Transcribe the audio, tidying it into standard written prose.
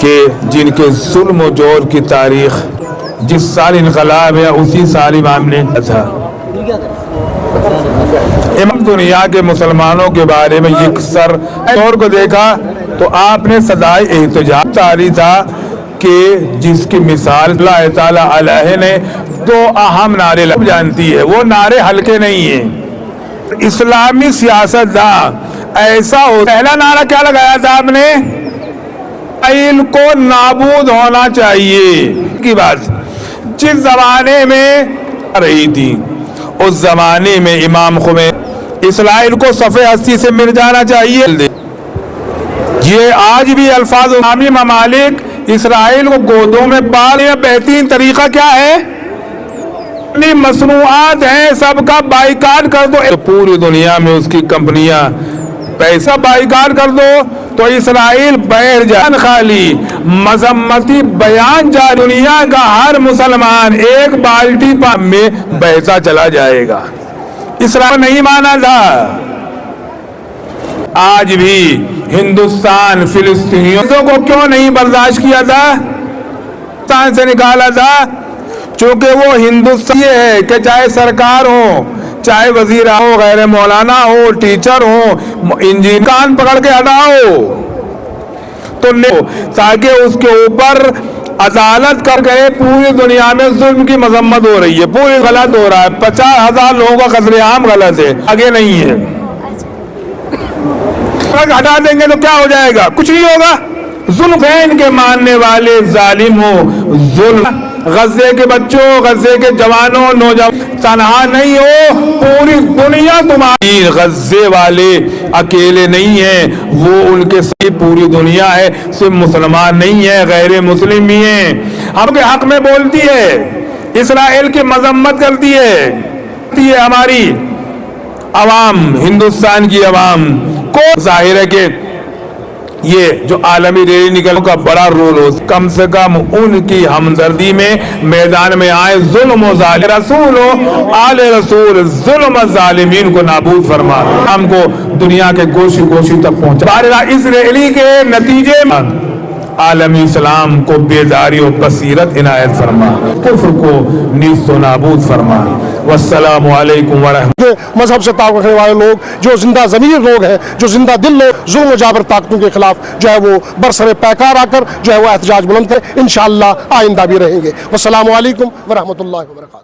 کہ جن کے ظلم و جور کی تاریخ جس سال انقلاب ہے اسی سال امام نے تھا. امام دنیا کے مسلمانوں کے بارے میں یکسر طور کو دیکھا تو آپ نے صدائے احتجاج جاری تھا کہ جس کی مثال اللہ تعالیٰ علیہ نے دو اہم نعرے جانتی ہے، وہ نعرے ہلکے نہیں ہیں. اسلامی سیاست دا ایسا ہو، پہلا نعرہ کیا لگایا تھا آپ نے؟ اسرائیل کو نابود ہونا چاہیے کی بات جس زمانے میں رہی تھی، اس زمانے میں امام خمینی اسرائیل کو صفحہ ہستی سے مٹ جانا چاہیے. یہ آج بھی الفاظ اسلامی ممالک اسرائیل کو گودوں میں پال رہے ہیں. بہترین طریقہ کیا ہے؟ مصنوعات ہیں سب کا بائیکاٹ کر دو. پوری دنیا میں اس کی کمپنیاں پیسہ بائیکاٹ کر دو تو اسرائیل بیر جان خالی مذمتی بیان جا دنیا کا ہر مسلمان ایک بالٹی میں بہتا چلا جائے گا. اسرائیل نہیں مانا تھا. آج بھی ہندوستان فلسطینیوں کو کیوں نہیں برداشت کیا تھا، ہندوستان سے نکالا تھا؟ چونکہ وہ ہندوستانی ہے کہ چاہے سرکار ہو، چاہے وزیر ہو، غیر مولانا ہو، ٹیچر ہو، انجینئر، کان پکڑ کے ہٹاؤ تو تاکہ اس کے اوپر عدالت کر گئے. پوری دنیا میں ظلم کی مذمت ہو رہی ہے، پوری غلط ہو رہا ہے. 50,000 لوگوں کا قتل عام غلط ہے، آگے نہیں ہے. ہٹا دیں گے تو کیا ہو جائے گا؟ کچھ نہیں ہوگا. ظلم کے ماننے والے ظالم ہو، ظلم غزے کے بچوں، غزے کے جوانوں، نوجوان تنہا نہیں ہو، پوری دنیا تمہاری. غزے والے اکیلے نہیں ہیں، وہ ان کے ساتھ پوری دنیا ہے، صرف مسلمان نہیں ہے، غیر مسلم بھی ہیں. ہم کے حق میں بولتی ہے، اسرائیل کی مذمت کرتی ہے. ہماری عوام، ہندوستان کی عوام کو ظاہر ہے کہ یہ جو عالمی ریلی نکلنے کا بڑا رول ہو، کم سے کم ان کی ہمدردی میں میدان میں آئے. ظلم و ظالم رسول و آل رسول ظلم و ظالمین کو نابود فرما، ہم کو دنیا کے گوشے گوشے تک پہنچا. بہرحال اس ریلی کے نتیجے میں عالمی اسلام کو بیداری و بصیرت عنایت فرما، کفر کو نیست و نابود فرما. والسلام علیکم ورحمۃ. مذہب سے تعلق رکھنے والے لوگ، جو زندہ ضمیر لوگ ہیں، جو زندہ دل لوگ، ظلم و جابر طاقتوں کے خلاف جو ہے وہ برسر پیکار آ کر جو ہے وہ احتجاج بلند کریں. انشاءاللہ آئندہ بھی رہیں گے. والسلام علیکم ورحمۃ اللہ وبرکاتہ.